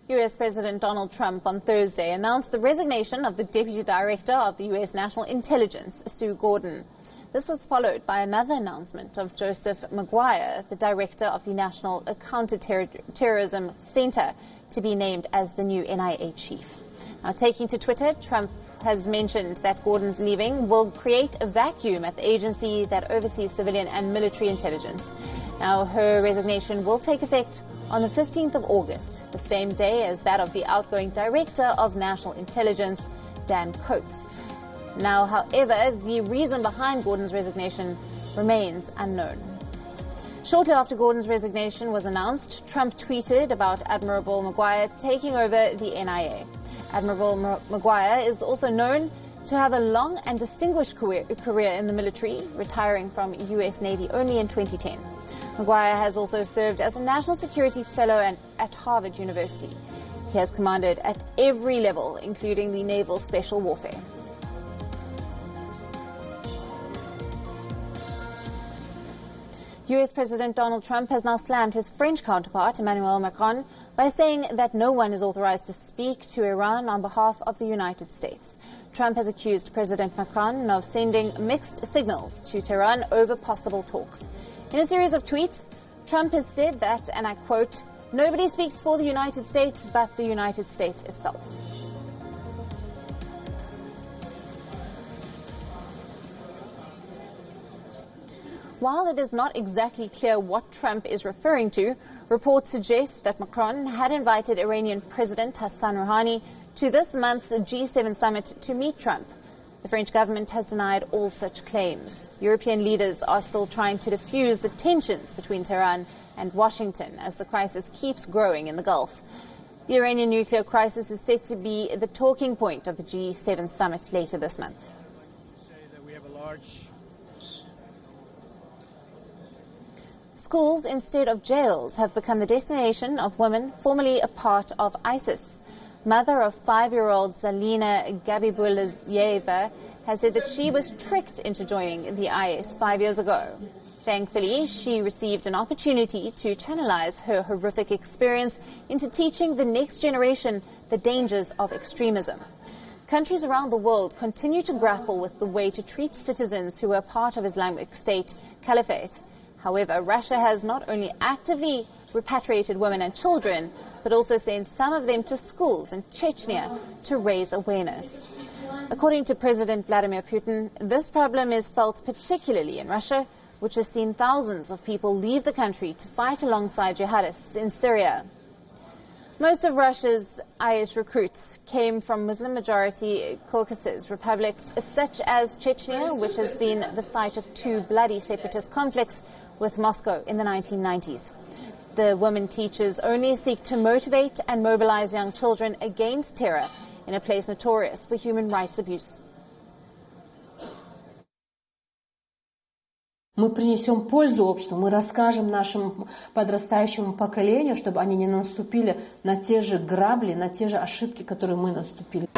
U.S. President Donald Trump on Thursday announced the resignation of the Deputy Director of the U.S. National Intelligence, Sue Gordon. This was followed by another announcement of Joseph Maguire, the Director of the National Counterterrorism Center, to be named as the new NIA chief. Now, taking to Twitter, Trump has mentioned that Gordon's leaving will create a vacuum at the agency that oversees civilian and military intelligence. Now, her resignation will take effect on the 15th of August, the same day as that of the outgoing Director of National Intelligence, Dan Coates. Now, however, the reason behind Gordon's resignation remains unknown. Shortly after Gordon's resignation was announced, Trump tweeted about Admiral Maguire taking over the NIA. Admiral Maguire is also known to have a long and distinguished career in the military, retiring from U.S. Navy only in 2010. Maguire has also served as a National Security Fellow at Harvard University. He has commanded at every level, including the Naval Special Warfare. U.S. President Donald Trump has now slammed his French counterpart, Emmanuel Macron, by saying that no one is authorized to speak to Iran on behalf of the United States. Trump has accused President Macron of sending mixed signals to Tehran over possible talks. In a series of tweets, Trump has said that, and I quote, "Nobody speaks for the United States but the United States itself." While it is not exactly clear what Trump is referring to, reports suggest that Macron had invited Iranian President Hassan Rouhani to this month's G7 summit to meet Trump. The French government has denied all such claims. European leaders are still trying to diffuse the tensions between Tehran and Washington as the crisis keeps growing in the Gulf. The Iranian nuclear crisis is set to be the talking point of the G7 summit later this month. Schools instead of jails have become the destination of women formerly a part of ISIS. Mother of 5-year-old Zalina Gabibullayeva has said that she was tricked into joining the IS 5 years ago. Thankfully, she received an opportunity to channelize her horrific experience into teaching the next generation the dangers of extremism. Countries around the world continue to grapple with the way to treat citizens who are part of Islamic State caliphate. However, Russia has not only actively repatriated women and children, but also sent some of them to schools in Chechnya to raise awareness. According to President Vladimir Putin, this problem is felt particularly in Russia, which has seen thousands of people leave the country to fight alongside jihadists in Syria. Most of Russia's IS recruits came from Muslim-majority Caucasus republics such as Chechnya, which has been the site of 2 bloody separatist conflicts with Moscow in the 1990s. The women teachers only seek to motivate and mobilize young children against terror in a place notorious for human rights abuse. Мы принесем пользу обществу, мы расскажем нашему подрастающему поколению, чтобы они не наступили на те же грабли, на те же ошибки, которые мы наступили.